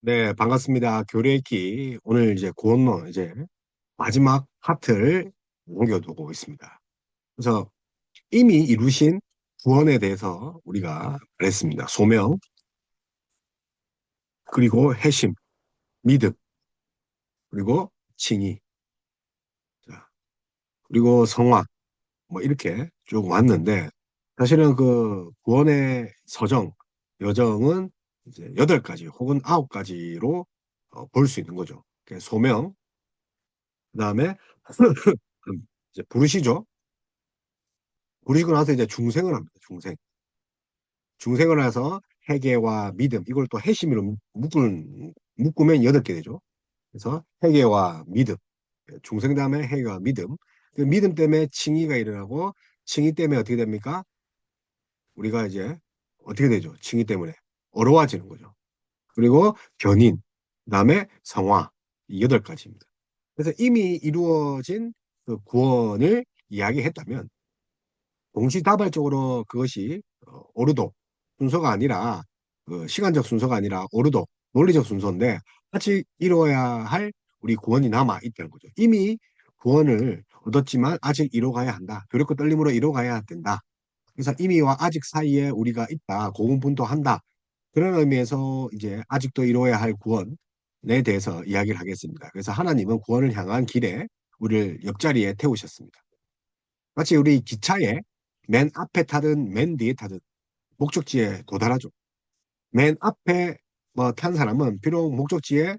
네, 반갑습니다. 교례기 오늘 이제 구원론 이제 마지막 파트를 남겨두고 있습니다. 그래서 이미 이루신 구원에 대해서 우리가 말했습니다. 소명, 그리고 회심, 믿음, 그리고 칭의, 자, 그리고 성화, 뭐 이렇게 쭉 왔는데 사실은 그 구원의 서정, 여정은 이제 8가지 혹은 9가지로 볼 수 있는 거죠. 소명, 그다음에 이제 부르시죠. 부르시고 나서 이제 중생을 합니다. 중생. 중생을 해서 회개와 믿음, 이걸 또 회심으로 묶으면 8개 되죠. 그래서 회개와 믿음, 중생 다음에 회개와 믿음, 그 믿음 때문에 칭의가 일어나고, 칭의 때문에 어떻게 됩니까? 우리가 이제 어떻게 되죠? 칭의 때문에 어려워지는 거죠. 그리고 견인, 그다음에 성화, 이 8가지입니다. 그래서 이미 이루어진 그 구원을 이야기했다면 동시다발적으로 그것이 오르도 순서가 아니라 그 시간적 순서가 아니라 오르도 논리적 순서인데 같이 이루어야 할 우리 구원이 남아 있다는 거죠. 이미 구원을 얻었지만 아직 이뤄가야 한다. 두렵고 떨림으로 이뤄가야 된다. 그래서 이미와 아직 사이에 우리가 있다. 고군분투한다. 그런 의미에서 이제 아직도 이루어야 할 구원에 대해서 이야기를 하겠습니다. 그래서 하나님은 구원을 향한 길에 우리를 옆자리에 태우셨습니다. 마치 우리 기차에 맨 앞에 타든 맨 뒤에 타든 목적지에 도달하죠. 맨 앞에 뭐 탄 사람은 비록 목적지에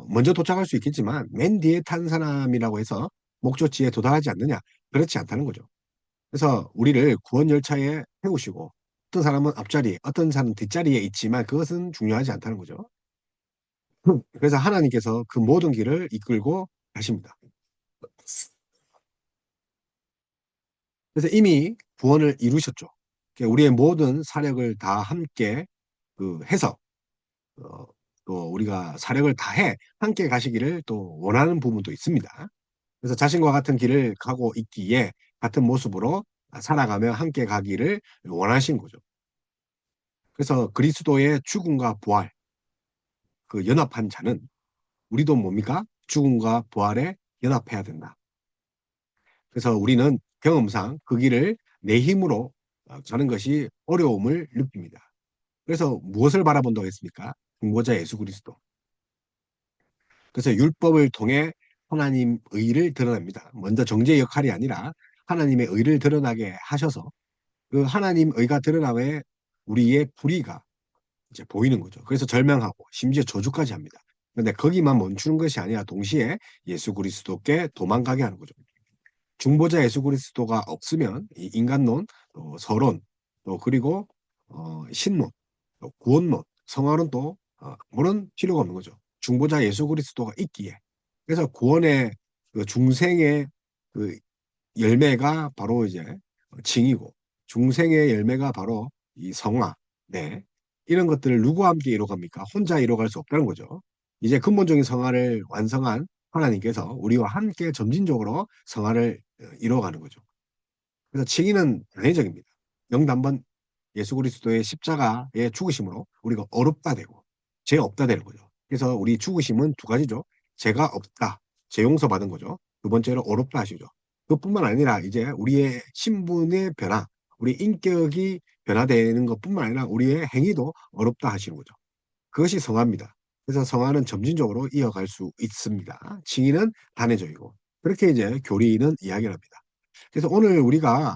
먼저 도착할 수 있겠지만 맨 뒤에 탄 사람이라고 해서 목적지에 도달하지 않느냐? 그렇지 않다는 거죠. 그래서 우리를 구원 열차에 태우시고 어떤 사람은 앞자리, 어떤 사람은 뒷자리에 있지만 그것은 중요하지 않다는 거죠. 그래서 하나님께서 그 모든 길을 이끌고 가십니다. 그래서 이미 구원을 이루셨죠. 그러니까 우리의 모든 사력을 다 함께 그 해서 어, 또 우리가 사력을 다해 함께 가시기를 또 원하는 부분도 있습니다. 그래서 자신과 같은 길을 가고 있기에 같은 모습으로 살아가며 함께 가기를 원하신 거죠. 그래서 그리스도의 죽음과 부활, 그 연합한 자는 우리도 뭡니까? 죽음과 부활에 연합해야 된다. 그래서 우리는 경험상 그 길을 내 힘으로 가는 것이 어려움을 느낍니다. 그래서 무엇을 바라본다고 했습니까? 중보자 예수 그리스도. 그래서 율법을 통해 하나님 의를 드러냅니다. 먼저 정죄의 역할이 아니라 하나님의 의를 드러나게 하셔서 그 하나님 의가 드러나에 우리의 불의가 이제 보이는 거죠. 그래서 절명하고 심지어 저주까지 합니다. 그런데 거기만 멈추는 것이 아니라 동시에 예수 그리스도께 도망가게 하는 거죠. 중보자 예수 그리스도가 없으면 이 인간론, 또 서론, 또 그리고 신론, 또 구원론, 성화론 또 아무런 필요가 없는 거죠. 중보자 예수 그리스도가 있기에. 그래서 구원의 그 중생의 그 열매가 바로 이제 징이고 중생의 열매가 바로 이 성화. 네. 이런 것들을 누구와 함께 이뤄갑니까? 혼자 이뤄갈 수 없다는 거죠. 이제 근본적인 성화를 완성한 하나님께서 우리와 함께 점진적으로 성화를 이뤄가는 거죠. 그래서 칭의는 단회적입니다. 영단번 예수 그리스도의 십자가의 죽으심으로 우리가 어렵다 되고 죄 없다 되는 거죠. 그래서 우리 죽으심은 2가지죠. 죄가 없다. 죄 용서 받은 거죠. 두 번째로 어렵다 하시죠. 그뿐만 아니라 이제 우리의 신분의 변화, 우리 인격이 변화되는 것뿐만 아니라 우리의 행위도 어렵다 하시는 거죠. 그것이 성화입니다. 그래서 성화는 점진적으로 이어갈 수 있습니다. 칭의는 단회적이고 그렇게 이제 교리는 이야기를 합니다. 그래서 오늘 우리가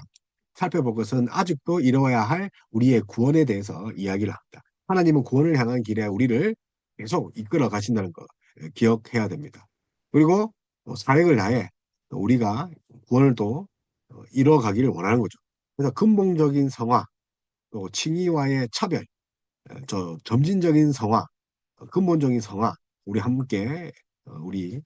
살펴볼 것은 아직도 이루어야 할 우리의 구원에 대해서 이야기를 합니다. 하나님은 구원을 향한 길에 우리를 계속 이끌어 가신다는 거 기억해야 됩니다. 그리고 또 사역을 다해 또 우리가 구원을 또 이뤄가기를 원하는 거죠. 그래서 근본적인 성화, 또 칭의와의 차별, 저 점진적인 성화, 근본적인 성화, 우리 함께 우리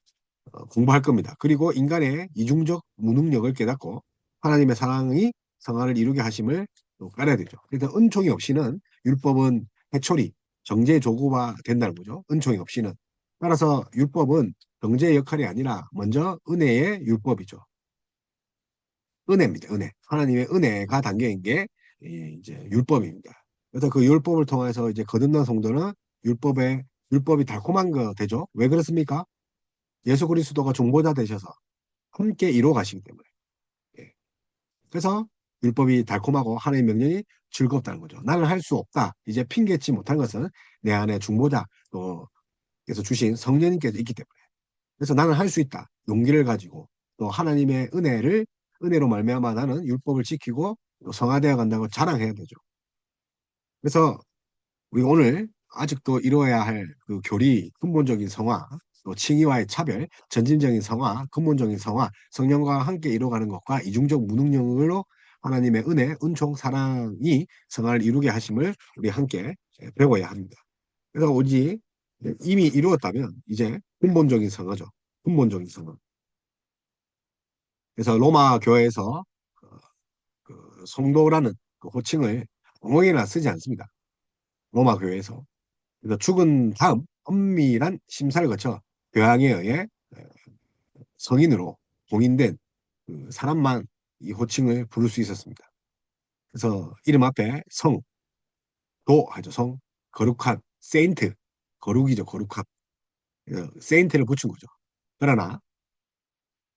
공부할 겁니다. 그리고 인간의 이중적 무능력을 깨닫고 하나님의 사랑이 성화를 이루게 하심을 또 깔아야 되죠. 그래서 은총이 없이는 율법은 해초리, 정제조구가 된다는 거죠. 은총이 없이는. 따라서 율법은 정제의 역할이 아니라 먼저 은혜의 율법이죠. 은혜입니다. 은혜. 하나님의 은혜가 담겨있는 게 이제 율법입니다. 그래서 그 율법을 통해서 이제 거듭난 성도는 율법의 율법이 달콤한 거 되죠. 왜 그렇습니까? 예수 그리스도가 중보자 되셔서 함께 이루어 가시기 때문에. 예. 그래서 율법이 달콤하고 하나님의 명령이 즐겁다는 거죠. 나는 할 수 없다. 이제 핑계치 못한 것은 내 안에 중보자 또 그래서 주신 성령님께서 있기 때문에. 그래서 나는 할 수 있다. 용기를 가지고 또 하나님의 은혜로 말미암아 나는 율법을 지키고 또 성화되어 간다고 자랑해야 되죠. 그래서 우리 오늘 아직도 이루어야 할 그 교리, 근본적인 성화, 또 칭의와의 차별, 전진적인 성화, 근본적인 성화, 성령과 함께 이루어가는 것과 이중적 무능력으로 하나님의 은혜, 은총, 사랑이 성화를 이루게 하심을 우리 함께 배워야 합니다. 그래서 오직 이미 이루었다면 이제 근본적인 성화죠. 근본적인 성화. 그래서 로마 교회에서 그 성도라는 그 호칭을 엉엉이나 쓰지 않습니다. 로마 교회에서. 그래서 죽은 다음 엄밀한 심사를 거쳐 교황에 의해 성인으로 봉인된 그 사람만 이 호칭을 부를 수 있었습니다. 그래서 이름 앞에 성, 도 하죠. 성, 거룩한, 세인트, 거룩이죠. 거룩한. 세인트를 붙인 거죠. 그러나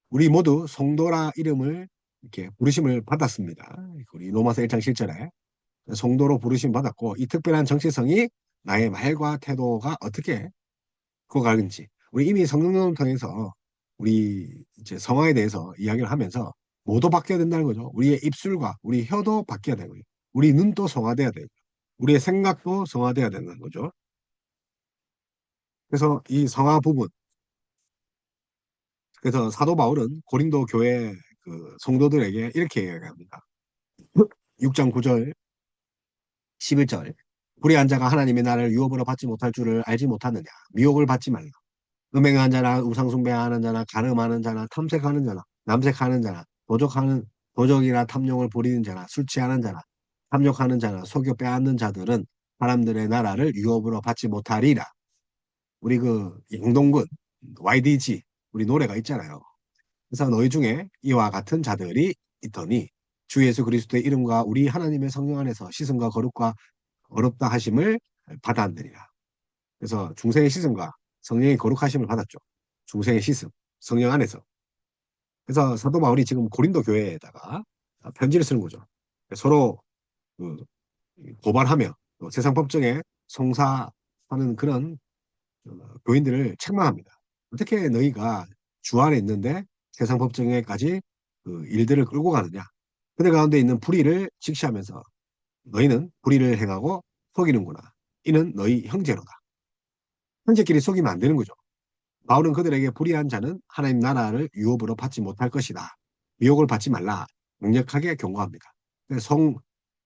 우리 모두 성도라 이름을 이렇게 부르심을 받았습니다. 우리 로마서 1장 7절에 성도로 부르심 받았고 이 특별한 정체성이 나의 말과 태도가 어떻게 그거가는지 우리 이미 성경론을 통해서 우리 이제 성화에 대해서 이야기를 하면서 뭐도 바뀌어야 된다는 거죠. 우리의 입술과 우리 혀도 바뀌어야 되고요. 우리 눈도 성화돼야 되고 우리의 생각도 성화돼야 되는 거죠. 그래서 이 성화 부분 그래서 사도 바울은 고린도 교회 그 성도들에게 이렇게 이야기합니다. 6장 9절 11절 불의한 자가 하나님의 나라를 유업으로 받지 못할 줄을 알지 못하느냐 미혹을 받지 말라. 음행하는 자나 우상숭배하는 자나 간음하는 자나 탐색하는 자나 남색하는 자나 도적이나 탐욕을 부리는 자나 술 취하는 자나 탐욕하는 자나 속여 빼앗는 자들은 사람들의 나라를 유업으로 받지 못하리라. 우리 그 양동근 YDG 우리 노래가 있잖아요. 그래서 너희 중에 이와 같은 자들이 있더니 주 예수 그리스도의 이름과 우리 하나님의 성령 안에서 씻음과 거룩과 어렵다 하심을 받았느니라. 그래서 중생의 씻음과 성령의 거룩하심을 받았죠. 중생의 씻음, 성령 안에서. 그래서 사도 바울이 지금 고린도 교회에다가 편지를 쓰는 거죠. 서로 그 고발하며 또 세상 법정에 송사하는 그런 교인들을 책망합니다. 어떻게 너희가 주 안에 있는데 세상 법정에까지 그 일들을 끌고 가느냐. 그들 가운데 있는 불의를 직시하면서 너희는 불의를 행하고 속이는구나. 이는 너희 형제로다. 형제끼리 속이면 안 되는 거죠. 바울은 그들에게 불의한 자는 하나님 나라를 유업으로 받지 못할 것이다. 미혹을 받지 말라. 강력하게 경고합니다.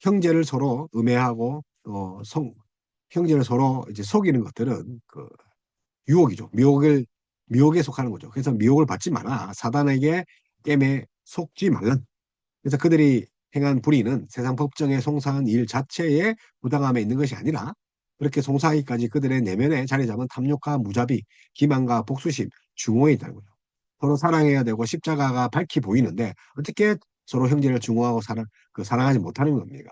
형제를 서로 음해하고 또 형제를 서로 이제 속이는 것들은 그 유혹이죠. 미혹에 속하는 거죠. 그래서 미혹을 받지 마라. 사단에게 게임에 속지 말라. 그래서 그들이 행한 불의는 세상 법정에 송사한 일 자체에 부당함에 있는 것이 아니라 그렇게 송사하기까지 그들의 내면에 자리 잡은 탐욕과 무자비, 기만과 복수심, 중호에 있다는 거죠. 서로 사랑해야 되고 십자가가 밝히 보이는데 어떻게 서로 형제를 중호하고 사랑하지 못하는 겁니까?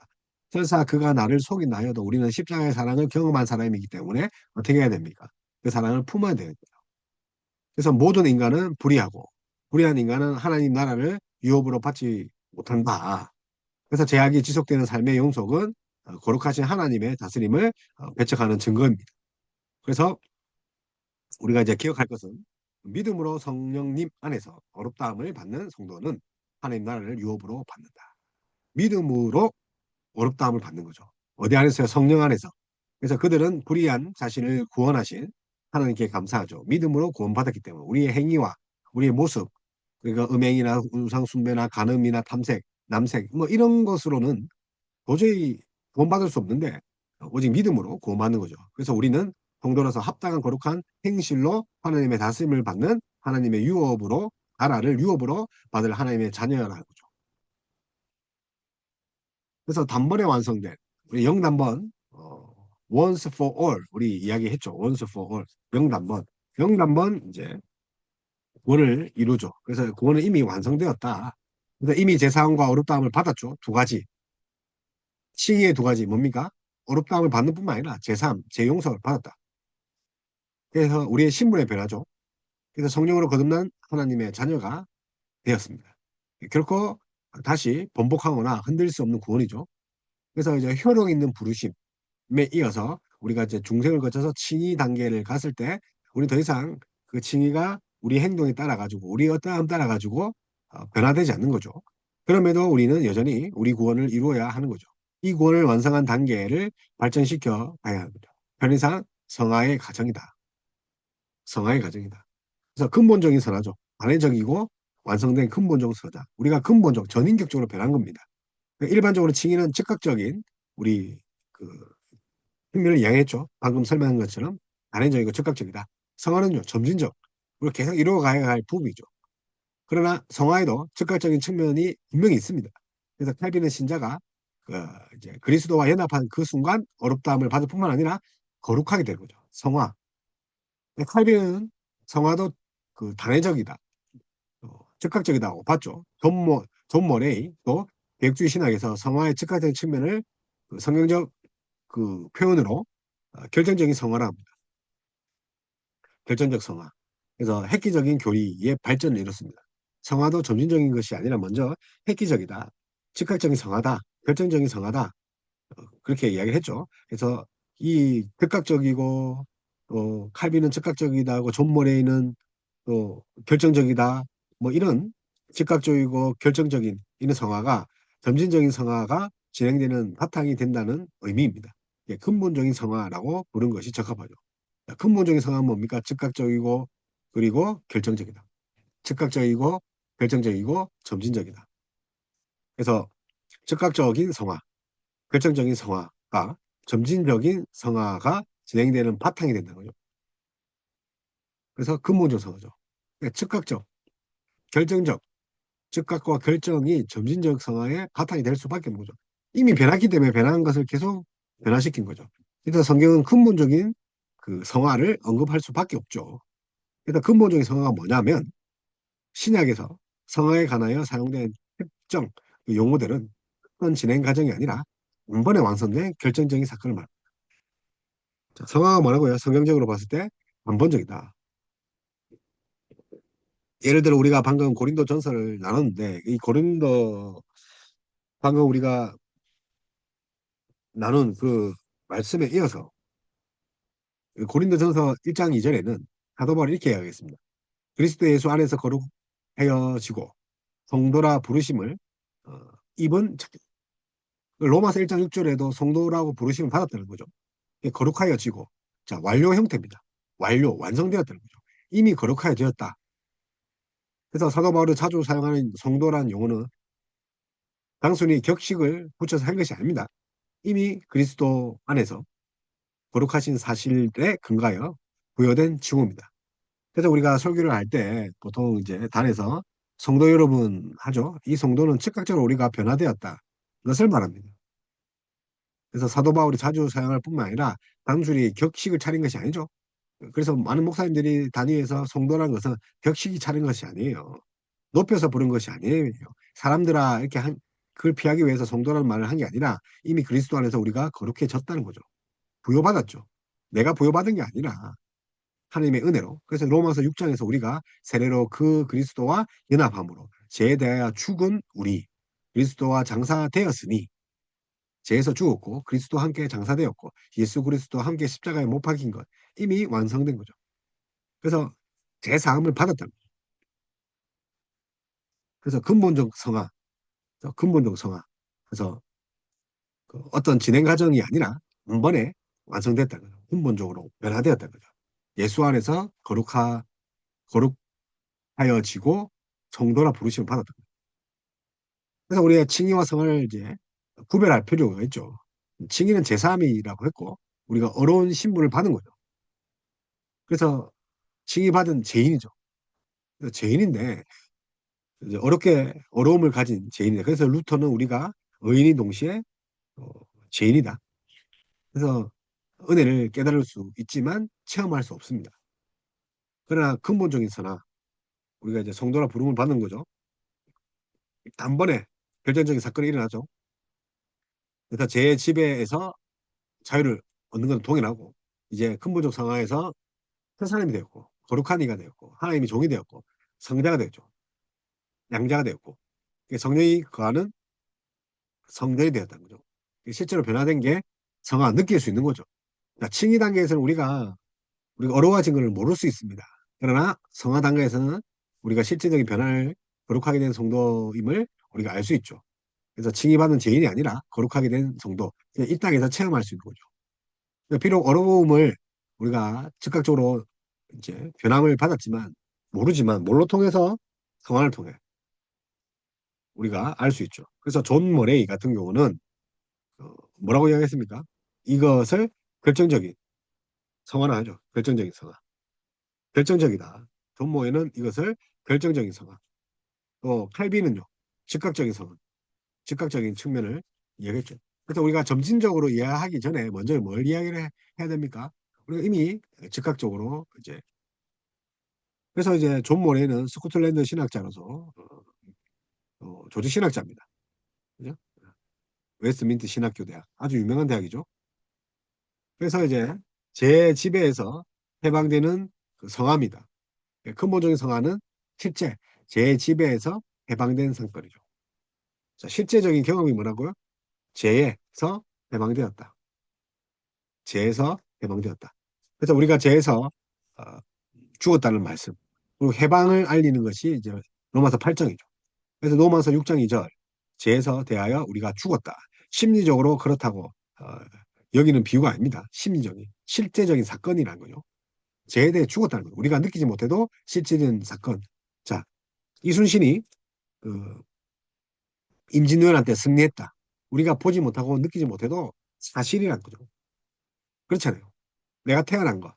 설사 그가 나를 속인다 해도 우리는 십자가의 사랑을 경험한 사람이기 때문에 어떻게 해야 됩니까? 그 사랑을 품어야 되는 거예요. 그래서 모든 인간은 불의하고 불의한 인간은 하나님 나라를 유업으로 받지 못한다. 그래서 제약이 지속되는 삶의 영속은 거룩하신 하나님의 다스림을 배척하는 증거입니다. 그래서 우리가 이제 기억할 것은 믿음으로 성령님 안에서 어렵다함을 받는 성도는 하나님 나라를 유업으로 받는다. 믿음으로 어렵다함을 받는 거죠. 어디 안에서요? 성령 안에서. 그래서 그들은 불의한 자신을 구원하신 하나님께 감사하죠. 믿음으로 구원받았기 때문에 우리의 행위와 우리의 모습, 그러니까 음행이나 우상숭배나 간음이나 탐색, 남색 뭐 이런 것으로는 도저히 구원받을 수 없는데 오직 믿음으로 구원받는 거죠. 그래서 우리는 성도라서 합당한 거룩한 행실로 하나님의 다스림을 받는 하나님의 유업으로 나라를 유업으로 받을 하나님의 자녀라는 거죠. 그래서 단번에 완성된 우리 영단번 once for all 우리 이야기했죠. once for all 영단번 이제 구원을 이루죠. 그래서 구원은 이미 완성되었다. 그래서 이미 제사함과 어렵다함을 받았죠. 두 가지 칭의의 두 가지 뭡니까? 어렵다함을 받는 뿐만 아니라 제사함, 제용서를 받았다. 그래서 우리의 신분의 변화죠. 그래서 성령으로 거듭난 하나님의 자녀가 되었습니다. 결코 다시 번복하거나 흔들 수 없는 구원이죠. 그래서 이제 효력 있는 부르심에 이어서 우리가 이제 중생을 거쳐서 칭의 단계를 갔을 때 우리 더 이상 그 칭의가 우리 행동에 따라 가지고 우리 어떠함 따라 가지고 변화되지 않는 거죠. 그럼에도 우리는 여전히 우리 구원을 이루어야 하는 거죠. 이 구원을 완성한 단계를 발전시켜 가야 합니다. 편의상 성화의 과정이다. 성화의 과정이다. 그래서 근본적인 선화죠. 반의적이고 완성된 근본적 선화. 우리가 근본적, 전인격적으로 변한 겁니다. 일반적으로 칭의는 즉각적인 우리 그 흥미를 이야기했죠. 방금 설명한 것처럼 반의적이고 즉각적이다. 성화는요, 점진적. 우리가 계속 이루어가야 할 부분이죠. 그러나 성화에도 즉각적인 측면이 분명히 있습니다. 그래서 칼빈의 신자가 그 이제 그리스도와 연합한 그 순간 어렵다함을 받을 뿐만 아니라 거룩하게 되는 거죠. 성화. 칼빈은 성화도 그 단회적이다. 즉각적이다고 봤죠. 존 머레이도 개혁주의 신학에서 성화의 즉각적인 측면을 그 성경적 그 표현으로 결정적인 성화라 합니다. 결정적 성화. 그래서 획기적인 교리의 발전을 이뤘습니다. 성화도 점진적인 것이 아니라 먼저 획기적이다. 즉각적인 성화다. 결정적인 성화다. 그렇게 이야기를 했죠. 그래서 이 즉각적이고 또 칼빈은 즉각적이다 하고 존 모레이는 또 결정적이다. 뭐 이런 즉각적이고 결정적인 이런 성화가 점진적인 성화가 진행되는 바탕이 된다는 의미입니다. 예, 근본적인 성화라고 부른 것이 적합하죠. 근본적인 성화는 뭡니까? 즉각적이고 그리고 결정적이다. 즉각적이고 결정적이고 점진적이다. 그래서 즉각적인 성화, 결정적인 성화가 점진적인 성화가 진행되는 바탕이 된다는 거죠. 그래서 근본적 성화죠. 그러니까 즉각적, 결정적, 즉각과 결정이 점진적 성화의 바탕이 될 수밖에 없는 거죠. 이미 변했기 때문에 변한 것을 계속 변화시킨 거죠. 그래서 성경은 근본적인 그 성화를 언급할 수밖에 없죠. 그래서 근본적인 성화가 뭐냐면 신약에서 성화에 관하여 사용된 특정 그 용어들은 어떤 진행 과정이 아니라 단번에 완성된 결정적인 사건을 말합니다. 성화가 뭐라고요? 성경적으로 봤을 때 단번적이다. 예를 들어 우리가 방금 고린도 전서를 나눴는데 이 고린도 방금 우리가 나눈 그 말씀에 이어서 고린도 전서 1장 2절에는 사도 바울이 이렇게 이야기했습니다. 그리스도 예수 안에서 거룩하여지고 성도라 부르심을 어, 입은 로마서 1장 6절에도 성도라고 부르심을 받았다는 거죠. 거룩하여지고 자 완료 형태입니다. 완료 완성되었다는 거죠. 이미 거룩하여졌다. 그래서 사도 바울이 자주 사용하는 성도라는 용어는 단순히 격식을 붙여서 한 것이 아닙니다. 이미 그리스도 안에서 거룩하신 사실에 근거하여 부여된 칭호입니다. 그래서 우리가 설교를 할 때 보통 이제 단에서 성도 여러분 하죠. 이 성도는 즉각적으로 우리가 변화되었다. 이것을 말합니다. 그래서 사도 바울이 자주 사용할 뿐만 아니라 단순히 격식을 차린 것이 아니죠. 그래서 많은 목사님들이 단위에서 성도라는 것은 격식이 차린 것이 아니에요. 높여서 부른 것이 아니에요. 사람들아 이렇게 그걸 피하기 위해서 성도라는 말을 한 게 아니라 이미 그리스도 안에서 우리가 거룩해졌다는 거죠. 부여받았죠. 내가 부여받은 게 아니라 하나님의 은혜로. 그래서 로마서 6장에서 우리가 세례로 그 그리스도와 연합함으로 죄에 대하여 죽은 우리 그리스도와 장사되었으니 죄에서 죽었고 그리스도와 함께 장사되었고 예수 그리스도와 함께 십자가에 못 박힌 것 이미 완성된 거죠. 그래서 죄사함을 받았다는 거죠. 그래서 근본적 성화, 근본적 성화. 그래서 그 어떤 진행 과정이 아니라 한 번에 완성됐다는 거죠. 근본적으로 변화되었다는 거죠. 예수 안에서 거룩하여지고 성도라 부르심을 받았다는 거죠. 그래서 우리가 칭의와 성을 이제 구별할 필요가 있죠. 칭의는 제사함이라고 했고 우리가 어려운 신분을 받은 거죠. 그래서 칭의받은 죄인이죠. 그래서 죄인인데 이제 어렵게 어려움을 가진 죄인이다. 그래서 루터는 우리가 의인이 동시에 어, 죄인이다. 그래서 은혜를 깨달을 수 있지만 체험할 수 없습니다. 그러나 근본적인 선화 우리가 이제 성도라 부름을 받는 거죠. 단번에 결정적인 사건이 일어나죠. 그래서 제 지배에서 자유를 얻는 건 동일하고 이제 근본적 상황에서 새 사람이 되었고, 거룩한 이가 되었고, 하나님이 종이 되었고, 성자가 되었죠. 양자가 되었고, 성령이 거하는 성전이 되었다는 거죠. 실제로 변화된 게 성화 느낄 수 있는 거죠. 자, 칭의 단계에서는 우리가 어려워진 것을 모를 수 있습니다. 그러나 성화 단계에서는 우리가 실제적인 변화를 거룩하게 된 성도임을 우리가 알 수 있죠. 그래서 칭의받은 죄인이 아니라 거룩하게 된 성도, 이 땅에서 체험할 수 있는 거죠. 비록 어려움을 우리가 즉각적으로 이제 변함을 받았지만 모르지만 뭘로 통해서 성화를 통해 우리가 알 수 있죠. 그래서 존 머레이 같은 경우는 뭐라고 이야기했습니까? 이것을 결정적인 성화는 하죠. 결정적인 성화. 결정적이다. 존 모에는 이것을 결정적인 성화. 또 칼빈은요. 즉각적인 성화. 즉각적인 측면을 이야기했죠. 그래서 우리가 점진적으로 이해하기 전에 먼저 뭘 이야기를 해야 됩니까? 우리가 이미 즉각적으로 이제 그래서 이제 존 모레이는 스코틀랜드 신학자로서 조지 신학자입니다. 그죠? 웨스트민트 신학교 대학 아주 유명한 대학이죠. 그래서 이제 제 지배에서 해방되는 그 성화입니다. 근본적인 성화는 실제 제 지배에서 해방된 상권이죠. 자, 실제적인 경험이 뭐라고요? 죄에서 해방되었다. 죄에서 해방되었다. 그래서 우리가 죄에서 어, 죽었다는 말씀. 그리고 해방을 알리는 것이 이제 로마서 8장이죠. 그래서 로마서 6장 2절 죄에서 대하여 우리가 죽었다. 심리적으로 그렇다고 여기는 비유가 아닙니다. 심리적인 실제적인 사건이라는 거죠. 죄에 대해 죽었다는 거죠. 우리가 느끼지 못해도 실질적인 사건. 자, 이순신이 그 임진왜란때 승리했다. 우리가 보지 못하고 느끼지 못해도 사실이란 거죠. 그렇잖아요. 내가 태어난 거.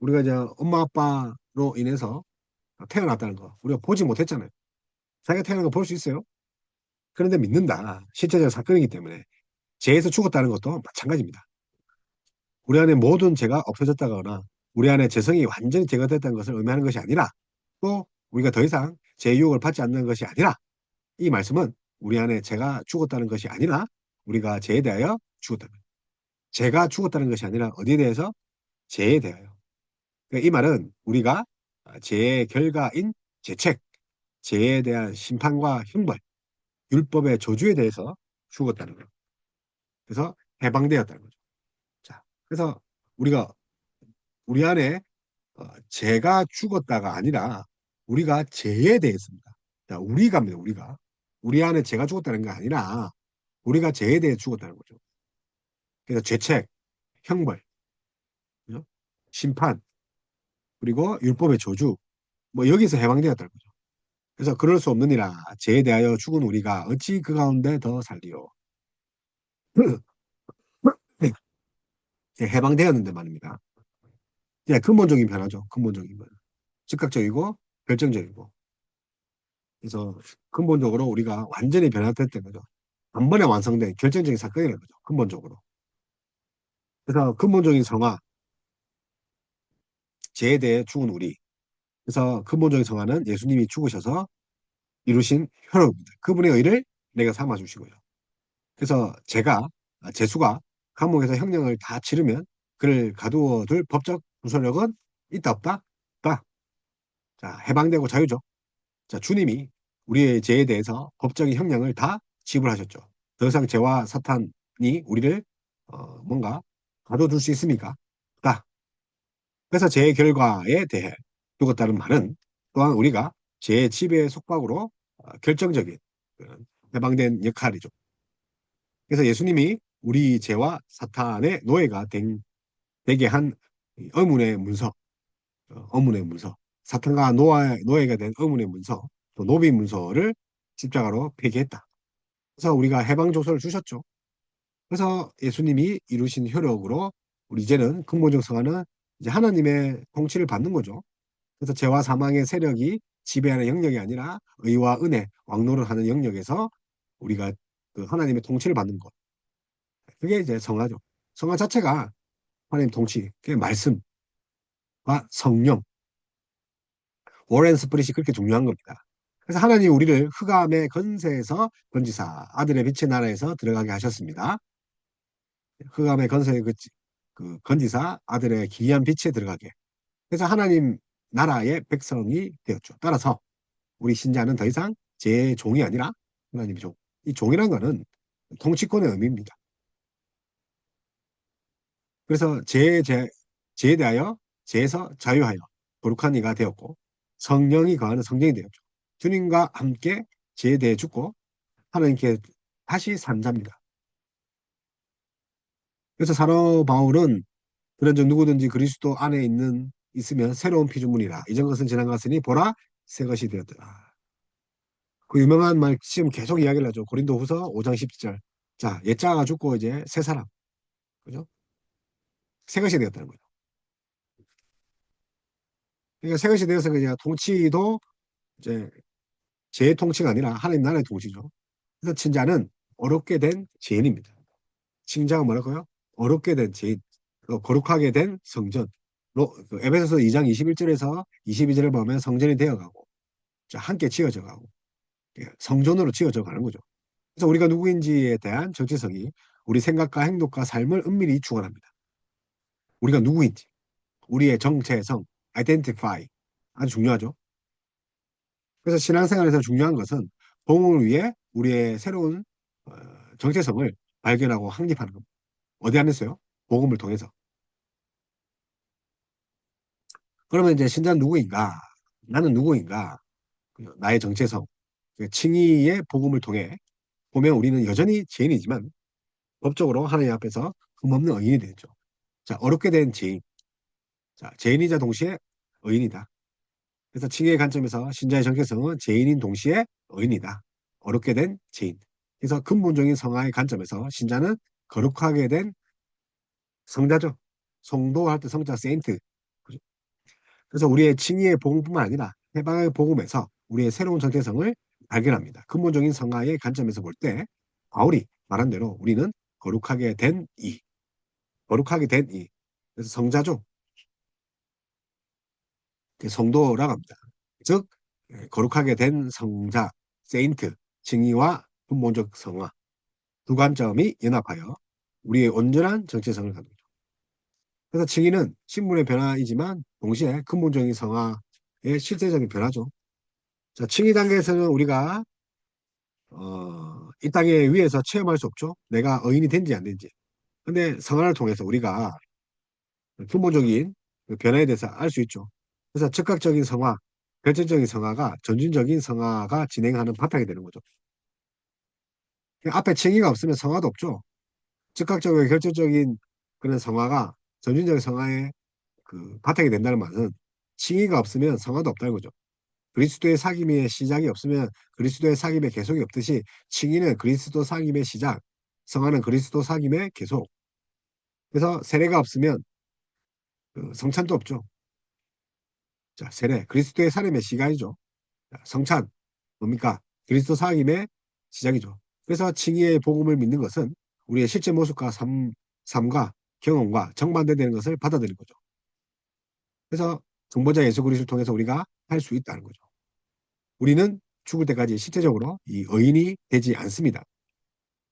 우리가 이제 엄마 아빠로 인해서 태어났다는 거. 우리가 보지 못했잖아요. 자기가 태어난 거 볼 수 있어요. 그런데 믿는다. 실제적 사건이기 때문에. 죄에서 죽었다는 것도 마찬가지입니다. 우리 안에 모든 죄가 없어졌다거나 우리 안에 죄성이 완전히 제거됐다는 것을 의미하는 것이 아니라 또 우리가 더 이상 죄 유혹을 받지 않는 것이 아니라 이 말씀은 우리 안에 죄가 죽었다는 것이 아니라 우리가 죄에 대하여 죽었다는 거예요. 죄가 죽었다는 것이 아니라 어디에 대해서? 죄에 대하여. 그러니까 이 말은 우리가 죄의 결과인 죄책, 죄에 대한 심판과 형벌, 율법의 저주에 대해서 죽었다는 거예요. 그래서 해방되었다는 거죠. 자, 그래서 우리가 우리 안에 죄가 죽었다가 아니라 우리가 죄에 대해서입니다. 자, 우리가입니다. 우리가 우리 안에 죄가 죽었다는 게 아니라 우리가 죄에 대해 죽었다는 거죠. 그래서 죄책, 형벌, 그죠? 심판, 그리고 율법의 저주, 뭐 여기서 해방되었다는 거죠. 그래서 그럴 수 없느니라 죄에 대하여 죽은 우리가 어찌 그 가운데 더 살리요. 해방되었는데 말입니다. 근본적인 변화죠. 근본적인 변화. 즉각적이고 결정적이고. 그래서 근본적으로 우리가 완전히 변화됐던 거죠. 한 번에 완성된 결정적인 사건이라는 거죠. 근본적으로. 그래서 근본적인 성화, 죄에 대해 죽은 우리. 그래서 근본적인 성화는 예수님이 죽으셔서 이루신 혈육입니다. 그분의 의를 내가 삼아 주시고요. 그래서 제수가 감옥에서 형량을 다 치르면 그를 가두어 둘 법적 구속력은 있다 없다? 없다. 자, 해방되고 자유죠. 자, 주님이 우리의 죄에 대해서 법적인 형량을 다 지불하셨죠. 더 이상 죄와 사탄이 우리를 뭔가 가둬둘 수 있습니까? 없다. 그래서 죄의 결과에 대해 죽었다는 말은 또한 우리가 죄의 지배의 속박으로 결정적인 그런 해방된 역할이죠. 그래서 예수님이 우리 죄와 사탄의 노예가 되게 한 의문의 문서, 의문의 문서, 사탄과 노예가 된 의문의 문서, 또 노비 문서를 십자가로 폐기했다. 그래서 우리가 해방 조서를 주셨죠. 그래서 예수님이 이루신 효력으로 우리 이제는 근본적 성화는 이제 하나님의 통치를 받는 거죠. 그래서 죄와 사망의 세력이 지배하는 영역이 아니라 의와 은혜, 왕노를 하는 영역에서 우리가 그 하나님의 통치를 받는 것. 그게 이제 성화죠. 성화 자체가 하나님 통치, 그게 말씀과 성령, 워렌 스프릿이 그렇게 중요한 겁니다. 그래서 하나님 우리를 흑암의 건세에서 건지사 아들의 빛의 나라에서 들어가게 하셨습니다. 흑암의 건세의 그 건지사 아들의 기이한 빛에 들어가게. 그래서 하나님 나라의 백성이 되었죠. 따라서 우리 신자는 더 이상 제 종이 아니라 하나님의 종. 이 종이란 거는 통치권의 의미입니다. 그래서 제에 대하여 제에서 자유하여 거룩한 이가 되었고 성령이 거하는 성령이 되었죠. 주님과 함께 제에 대해 죽고 하나님께 다시 산 자입니다. 그래서 사도 바울은 그런즉 누구든지 그리스도 안에 있으면 새로운 피조물이라 이전 것은 지난 것이니 보라 새 것이 되었더라. 그 유명한 말씀 계속 이야기를 하죠. 고린도후서 5장 17절. 자, 옛자가 죽고 이제 새 사람, 그죠? 새 것이 되었다는 거죠. 그러니까 새 것이 되어서 그냥 통치도 이제 제 통치가 아니라 하나님 나라의 통치죠. 그래서 친자는 어렵게 된 죄인입니다. 친자가 뭐라고요? 어렵게 된 죄인, 거룩하게 된 성전. 에베소서 2장 21절에서 22절을 보면 성전이 되어가고 함께 지어져 가고 성전으로 지어져 가는 거죠. 그래서 우리가 누구인지에 대한 정체성이 우리 생각과 행동과 삶을 은밀히 주관합니다. 우리가 누구인지, 우리의 정체성, identify 아주 중요하죠. 그래서 신앙생활에서 중요한 것은 복음을 위해 우리의 새로운 어, 정체성을 발견하고 확립하는 겁니다. 어디 안에서요? 복음을 통해서. 그러면 이제 신자는 누구인가? 나는 누구인가? 나의 정체성, 칭의의 복음을 통해 보면 우리는 여전히 죄인이지만 법적으로 하나님 앞에서 흠없는 의인이 되죠. 자, 어렵게 된 죄인. 자, 죄인이자 동시에 의인이다. 그래서 칭의의 관점에서 신자의 정체성은 죄인인 동시에 의인이다. 어렵게 된 죄인. 그래서 근본적인 성화의 관점에서 신자는 거룩하게 된 성자죠. 성도할 때 성자 세인트. 그죠? 그래서 우리의 칭의의 복음뿐만 아니라 해방의 복음에서 우리의 새로운 정체성을 발견합니다. 근본적인 성화의 관점에서 볼 때 바울이 말한 대로 우리는 거룩하게 된 이, 거룩하게 된 이. 그래서 성자죠. 성도라고 합니다. 즉 거룩하게 된 성자, 세인트, 칭의와 근본적 성화 두 관점이 연합하여 우리의 온전한 정체성을 갖는 거죠. 그래서 칭의는 신분의 변화이지만 동시에 근본적인 성화의 실제적인 변화죠. 자, 칭의 단계에서는 우리가 이 땅에 위에서 체험할 수 없죠. 내가 의인이 된지 안 된지. 근데 성화를 통해서 우리가 근본적인 그 변화에 대해서 알 수 있죠. 그래서 즉각적인 성화, 결정적인 성화가 점진적인 성화가 진행하는 바탕이 되는 거죠. 앞에 칭의가 없으면 성화도 없죠. 즉각적이고 결정적인 그런 성화가 점진적인 성화의 그 바탕이 된다는 말은 칭의가 없으면 성화도 없다는 거죠. 그리스도의 사귐의 시작이 없으면 그리스도의 사귐의 계속이 없듯이 칭의는 그리스도 사귐의 시작, 성화는 그리스도 사귐의 계속. 그래서 세례가 없으면 그 성찬도 없죠. 자, 세례, 그리스도의 사귐의 시간이죠. 자, 성찬, 뭡니까? 그리스도 사귐의 시작이죠. 그래서 칭의의 복음을 믿는 것은 우리의 실제 모습과 삶과 경험과 정반대되는 것을 받아들이는 거죠. 그래서 정보자 예수 그리스도를 통해서 우리가 할 수 있다는 거죠. 우리는 죽을 때까지 실제적으로 이 의인이 되지 않습니다.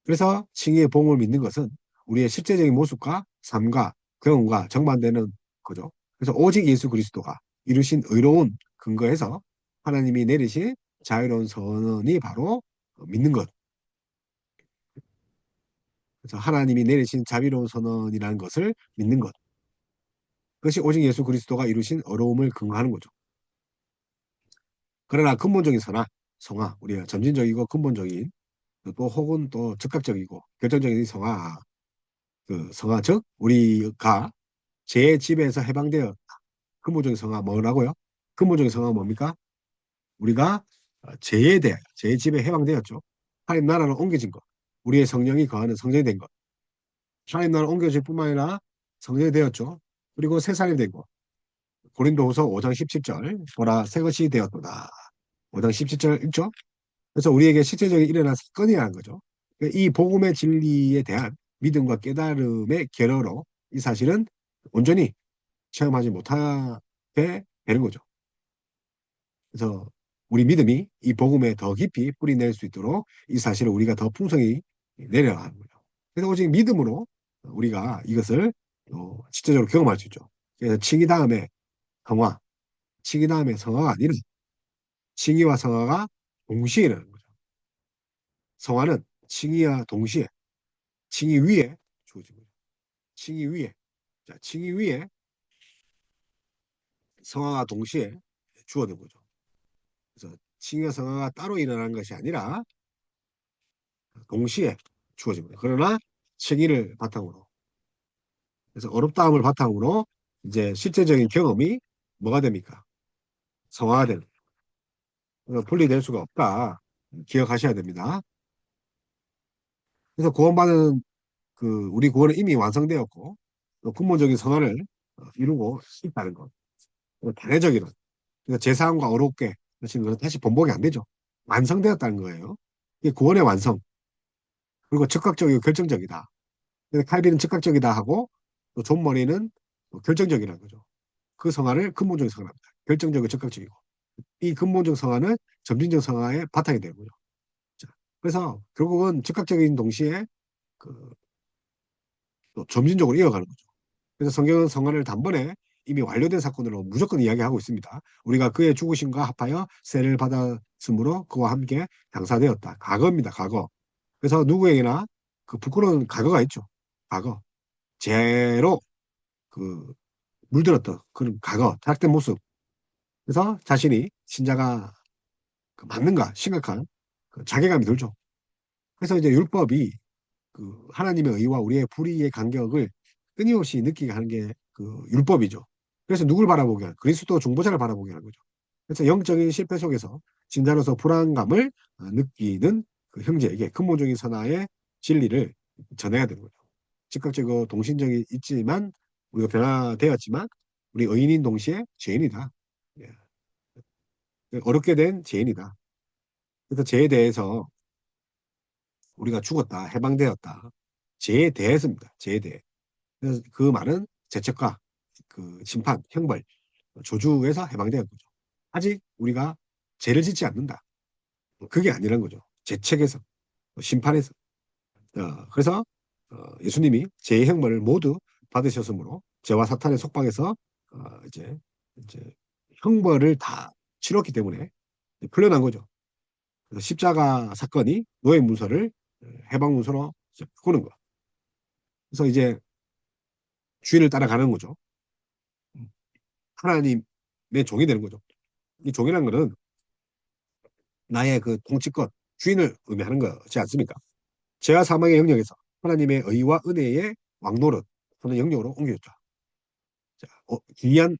그래서 칭의의 복음을 믿는 것은 우리의 실제적인 모습과 삶과 경험과 정반되는 거죠. 그래서 오직 예수 그리스도가 이루신 의로운 근거에서 하나님이 내리신 자유로운 선언이 바로 믿는 것. 그래서 하나님이 내리신 자비로운 선언이라는 것을 믿는 것. 그것이 오직 예수 그리스도가 이루신 어려움을 근거하는 거죠. 그러나 근본적인 성화, 우리가 점진적이고 근본적인 또 혹은 또 즉각적이고 결정적인 성화, 그 성화 즉 우리가 제 집에서 해방되었다. 근본적인 성화 뭐라고요? 근본적인 성화가 뭡니까? 우리가 죄에 대해 제 집에 해방되었죠. 하나님 나라로 옮겨진 것. 우리의 성령이 거하는 성전이 된 것. 하나님 나라로 옮겨질 뿐만 아니라 성전이 되었죠. 그리고 새 사람이 된 것. 고린도후서 5장 17절 보라 새 것이 되었도다. 5장 17절 읽죠? 그래서 우리에게 실제적인 일어난 사건이라는 거죠. 이 복음의 진리에 대한 믿음과 깨달음의 결여로 이 사실은 온전히 체험하지 못하게 되는 거죠. 그래서 우리 믿음이 이 복음에 더 깊이 뿌리낼 수 있도록 이 사실을 우리가 더 풍성히 내려가는 거죠. 그래서 오직 믿음으로 우리가 이것을 실제적으로 경험할 수 있죠. 그래서 칭의 다음에 성화, 칭의 다음에 성화가 아니라 칭의와 성화가 동시에 일어나는 거죠. 성화는 칭의와 동시에, 칭의 위에 주어진 거죠. 칭의 위에. 자, 칭의 위에 성화가 동시에 주어진 거죠. 그래서 칭의와 성화가 따로 일어나는 것이 아니라 동시에 주어진 거예요. 그러나 칭의를 바탕으로. 그래서 어렵다함을 바탕으로 이제 실제적인 경험이 뭐가 됩니까? 성화가 되는 거예요. 그래서 분리될 수가 없다. 기억하셔야 됩니다. 그래서 구원받은 우리 구원은 이미 완성되었고 또 근본적인 선언을 이루고 있다는 것. 단회적이는 그러니까 제사함과 어렵게 하시는 것은 다시 번복이 안 되죠. 완성되었다는 거예요. 이게 구원의 완성. 그리고 즉각적이고 결정적이다. 근데 칼빈은 즉각적이다 하고 또 존 머니는 결정적이라는 거죠. 그 성화를 근본적인 성화입니다. 결정적이고 즉각적이고. 이 근본적 성화는 점진적 성화의 바탕이 되는 거죠. 자, 그래서 결국은 즉각적인 동시에 그, 또 점진적으로 이어가는 거죠. 그래서 성경은 성화를 단번에 이미 완료된 사건으로 무조건 이야기하고 있습니다. 우리가 그의 죽으심과 합하여 세를 받았으므로 그와 함께 당사되었다. 과거입니다. 과거. 그래서 누구에게나 그 부끄러운 과거가 있죠. 과거. 죄로 그 물들었던 그런 과거, 타락된 모습. 그래서 자신이 신자가 맞는가 심각한 자괴감이 들죠. 그래서 이제 율법이 하나님의 의와 우리의 불의의 간격을 끊임없이 느끼게 하는 게 율법이죠. 그래서 누굴 바라보게 하는, 그리스도 중보자를 바라보게 하는 거죠. 그래서 영적인 실패 속에서 진자로서 불안감을 느끼는 그 형제에게 근본적인 선화의 진리를 전해야 되는 거죠. 즉각적이고 동신적이 있지만 우리가 변화되었지만 우리 의인인 동시에 죄인이다. 예. 어렵게 된 죄인이다. 그래서 죄에 대해서 우리가 죽었다, 해방되었다. 죄에 대해서입니다. 죄에 대해. 그래서 그 말은 죄책과 심판, 형벌, 조주에서 해방되는 거죠. 아직 우리가 죄를 짓지 않는다. 그게 아니란 거죠. 죄책에서, 심판에서. 그래서 예수님이 죄의 형벌을 모두 받으셨으므로 죄와 사탄의 속박에서 이제 형벌을 다 치렀기 때문에 풀려난 거죠. 그래서 십자가 사건이 노예 문서를 해방 문서로 바꾸는 거. 그래서 이제 주인을 따라가는 거죠. 하나님의 종이 되는 거죠. 이 종이라는 거는 나의 그 통치권, 주인을 의미하는 거지 않습니까? 죄와 사망의 영역에서 하나님의 의와 은혜의 왕노릇 하는 영역으로 옮겨졌죠. 자, 기이한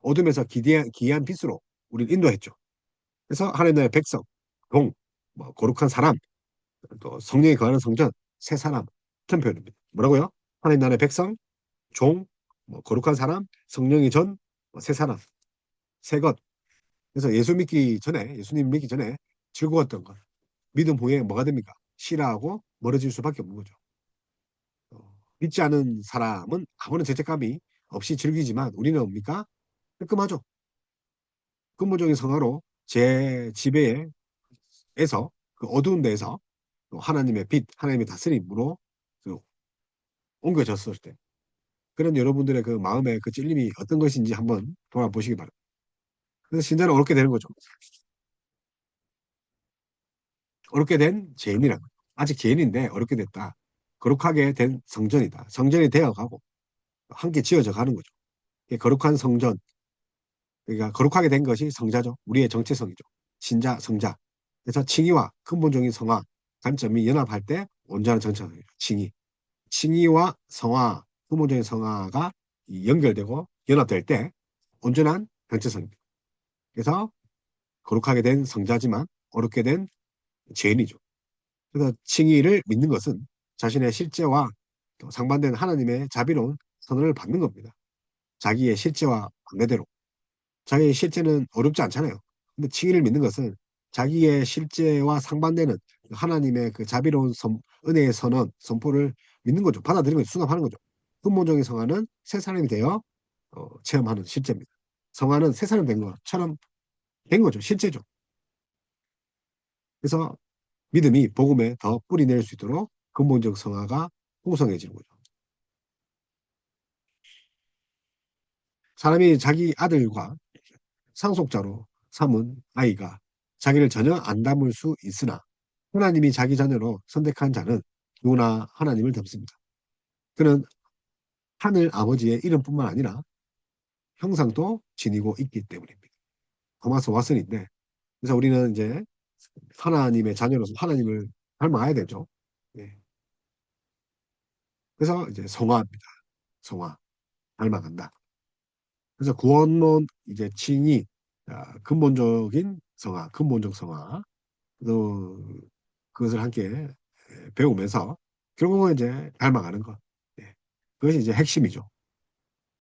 어둠에서 기이한 빛으로 우리를 인도했죠. 그래서 하나님의 백성, 종, 뭐 거룩한 사람, 또 성령이 거하는 성전, 새 사람 같은 표현입니다. 뭐라고요? 하나님 나라의 백성, 종, 뭐 거룩한 사람, 성령이 전, 새 사람, 새 것. 그래서 예수님 믿기 전에 즐거웠던 것. 믿음 후에 뭐가 됩니까? 싫어하고 멀어질 수밖에 없는 거죠. 믿지 않은 사람은 아무런 죄책감이 없이 즐기지만 우리는 뭡니까? 깔끔하죠. 근본적인 성화로 제 지배에서 그 어두운 데에서 또 하나님의 빛, 하나님의 다스림으로 그 옮겨졌을 때 그런 여러분들의 그 마음의 그 찔림이 어떤 것인지 한번 돌아보시기 바랍니다. 그래서 신자는 어렵게 되는 거죠. 어렵게 된 죄인이라는 거죠. 아직 죄인인데 어렵게 됐다. 거룩하게 된 성전이다. 성전이 되어가고 함께 지어져 가는 거죠. 거룩한 성전, 그러니까 거룩하게 된 것이 성자죠. 우리의 정체성이죠. 신자, 성자. 그래서 칭의와 근본적인 성화 관점이 연합할 때 온전한 정체성이죠. 칭의. 칭의와 성화, 근본적인 성화가 연결되고 연합될 때 온전한 정체성입니다. 그래서 거룩하게 된 성자지만 어렵게 된 죄인이죠. 그래서 칭의를 믿는 것은 자신의 실제와 또 상반된 하나님의 자비로운 선언을 받는 겁니다. 자기의 실제와 반대대로. 자기의 실제는 어렵지 않잖아요. 근데 칭의를 믿는 것은 자기의 실제와 상반되는 하나님의 그 자비로운 은혜의 선언, 선포를 믿는 거죠. 받아들이는 거죠. 수납하는 거죠. 근본적인 성화는 새 사람이 되어 체험하는 실제입니다. 성화는 새 사람이 된 것처럼 된 거죠. 실제죠. 그래서 믿음이 복음에 더 뿌리 낼 수 있도록 근본적 성화가 풍성해지는 거죠. 사람이 자기 아들과 상속자로 삼은 아이가 자기를 전혀 안 닮을 수 있으나 하나님이 자기 자녀로 선택한 자는 누구나 하나님을 닮습니다. 그는 하늘 아버지의 이름뿐만 아니라 형상도 지니고 있기 때문입니다. 토마스 왓슨인데, 그래서 우리는 이제 하나님의 자녀로서 하나님을 닮아야 되죠. 예. 그래서 이제 성화입니다. 성화, 닮아간다. 그래서 구원론 이제 칭의, 근본적인 성화, 근본적 성화, 또 그것을 함께 배우면서 결국은 이제 닮아가는 것. 예. 그것이 이제 핵심이죠.